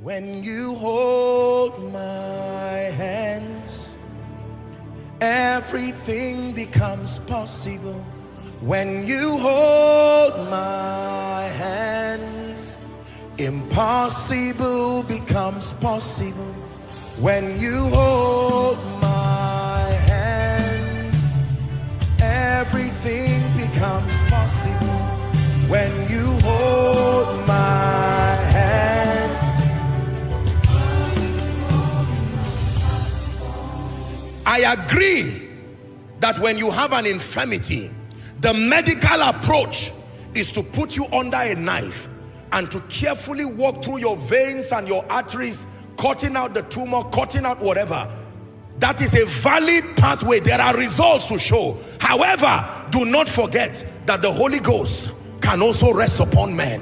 When you hold my hands, everything becomes possible. When you hold my hands, impossible becomes possible. When you hold my hands, everything becomes possible. When you hold my hands, I agree that when you have an infirmity, the medical approach is to put you under a knife and to carefully walk through your veins and your arteries, cutting out the tumor, cutting out whatever. That is a valid pathway. There are results to show. However, do not forget that the Holy Ghost can also rest upon men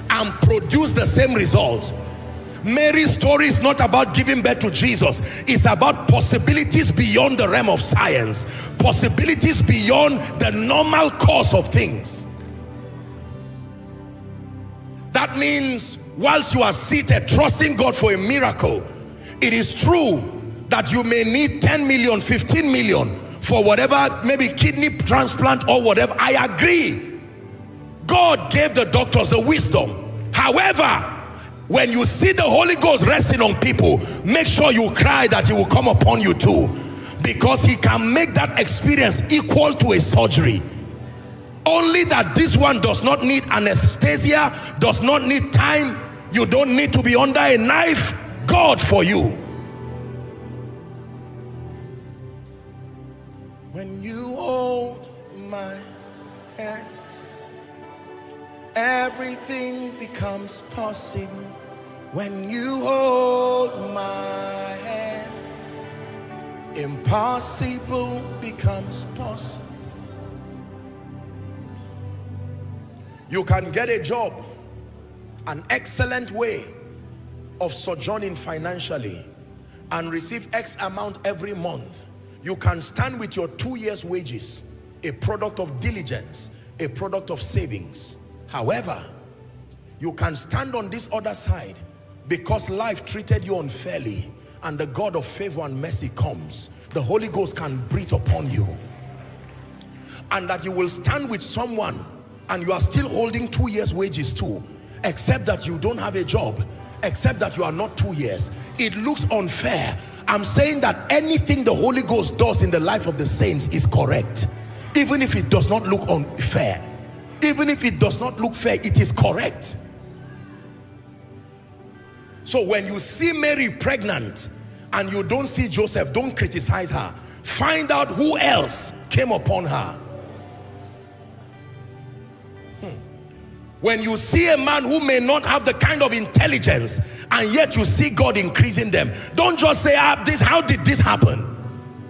and produce the same result. Mary's story is not about giving birth to Jesus. It's about possibilities beyond the realm of science, possibilities beyond the normal course of things. That means whilst you are seated trusting God for a miracle, it is true that you may need 10 million, 15 million for whatever, maybe kidney transplant or whatever. I agree. God gave the doctors the wisdom. However, when you see the Holy Ghost resting on people, make sure you cry that he will come upon you too, because he can make that experience equal to a surgery. Only that this one does not need anesthesia, does not need time. You don't need to be under a knife. God for you. When you hold my hands, everything becomes possible. When you hold my hands, impossible becomes possible. You can get a job, an excellent way of sojourning financially, and receive X amount every month. You can stand with your 2 years' wages, a product of diligence, a product of savings. However, you can stand on this other side because life treated you unfairly, and the God of favor and mercy comes. The Holy Ghost can breathe upon you, and that you will stand with someone and you are still holding 2 years' wages too, except that you don't have a job, except that you are not 2 years. It looks unfair. I'm saying that anything the Holy Ghost does in the life of the saints is correct, even if it does not look unfair. Even if it does not look fair, it is correct. So when you see Mary pregnant and you don't see Joseph, don't criticize her. Find out who else came upon her. When you see a man who may not have the kind of intelligence and yet you see God increasing them, don't just say, how did this happen?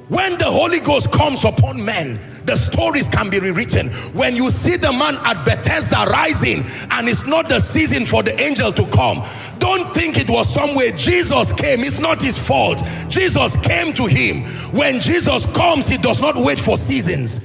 When the Holy Ghost comes upon men, the stories can be rewritten. When you see the man at Bethesda rising and it's not the season for the angel to come, don't think it was somewhere. Jesus came. It's not his fault. Jesus came to him. When Jesus comes, he does not wait for seasons.